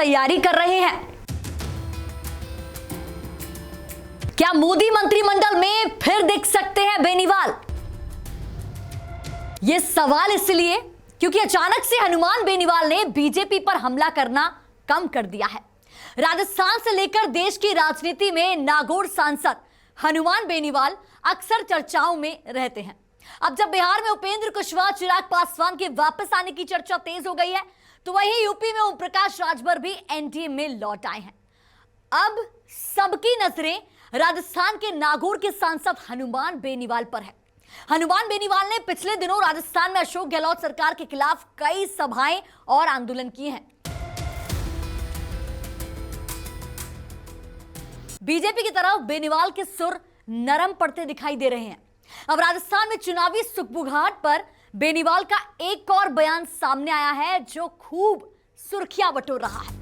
तैयारी कर रहे हैं। क्या मोदी मंत्रिमंडल में फिर दिख सकते हैं बेनीवाल? यह सवाल इसलिए क्योंकि अचानक से हनुमान बेनीवाल ने बीजेपी पर हमला करना कम कर दिया है। राजस्थान से लेकर देश की राजनीति में नागौर सांसद हनुमान बेनीवाल अक्सर चर्चाओं में रहते हैं। अब जब बिहार में उपेंद्र कुशवाहा, चिराग पासवान के वापस आने की चर्चा तेज हो गई है, तो वहीं यूपी में ओम प्रकाश राजभर भी एनडीए में लौट आए हैं। अब सबकी नजरें राजस्थान के नागौर के सांसद हनुमान बेनीवाल पर है। हनुमान बेनीवाल ने पिछले दिनों राजस्थान में अशोक गहलोत सरकार के खिलाफ कई सभाएं और आंदोलन किए हैं। बीजेपी की तरफ बेनीवाल के सुर नरम पड़ते दिखाई दे रहे हैं। अब राजस्थान में चुनावी सुगबुगाहट पर बेनीवाल का एक और बयान सामने आया है जो खूब सुर्खियां बटोर रहा है।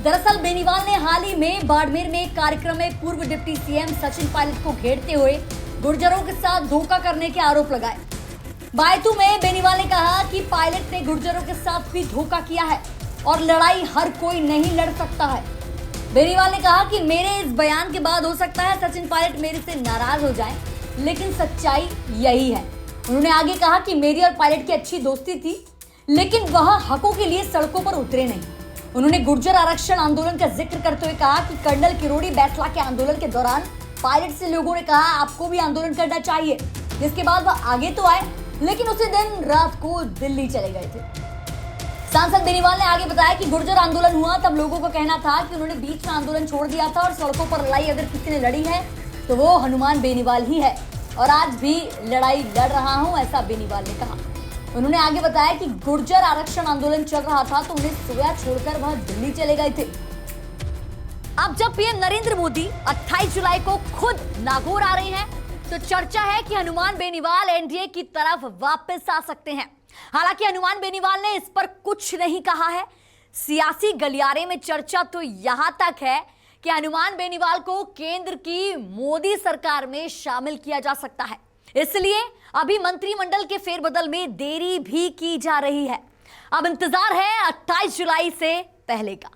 दरअसल बेनीवाल ने हाल ही में बाड़मेर में एक कार्यक्रम में पूर्व डिप्टी सीएम सचिन पायलट को घेरते हुए गुर्जरों के साथ धोखा करने के आरोप लगाए। बायतू में बेनीवाल ने कहा कि पायलट ने गुर्जरों के साथ भी धोखा किया है और लड़ाई हर कोई नहीं लड़ सकता है। बेनीवाल ने कहा कि मेरे इस बयान के बाद हो सकता है सचिन पायलट मेरे से नाराज हो जाएं, लेकिन सच्चाई यही है। उन्होंने आगे कहा कि मेरी और पायलट की अच्छी दोस्ती थी, लेकिन वह हकों के लिए सड़कों पर उतरे नहीं। उन्होंने गुर्जर आरक्षण आंदोलन का जिक्र करते हुए कहा कि कर्नल किरोड़ी बैसला के आंदोलन के दौरान पायलट से लोगों ने कहा आपको भी आंदोलन करना चाहिए, जिसके बाद वह आगे तो आए, लेकिन उसी दिन रात को दिल्ली चले गए थे। सांसद बेनीवाल ने आगे बताया कि गुर्जर आंदोलन हुआ तब लोगों का कहना था कि उन्होंने बीच में आंदोलन छोड़ दिया था और सड़कों पर लड़ाई अगर किसी ने लड़ी है तो वो हनुमान बेनीवाल ही है और आज भी लड़ाई लड़ रहा हूं, ऐसा बेनीवाल ने कहा। उन्होंने आगे बताया कि गुर्जर आरक्षण आंदोलन चल रहा था तो उन्हें सोया छोड़कर वह दिल्ली चले गए थे। अब जब पीएम नरेंद्र मोदी 28 जुलाई को खुद नागौर आ रहे हैं तो चर्चा है कि हनुमान बेनीवाल एनडीए की तरफ वापस आ सकते हैं। हालांकि हनुमान बेनीवाल ने इस पर कुछ नहीं कहा है। सियासी गलियारे में चर्चा तो यहां तक है कि हनुमान बेनीवाल को केंद्र की मोदी सरकार में शामिल किया जा सकता है, इसलिए अभी मंत्रिमंडल के फेरबदल में देरी भी की जा रही है। अब इंतजार है 28 जुलाई से पहले का।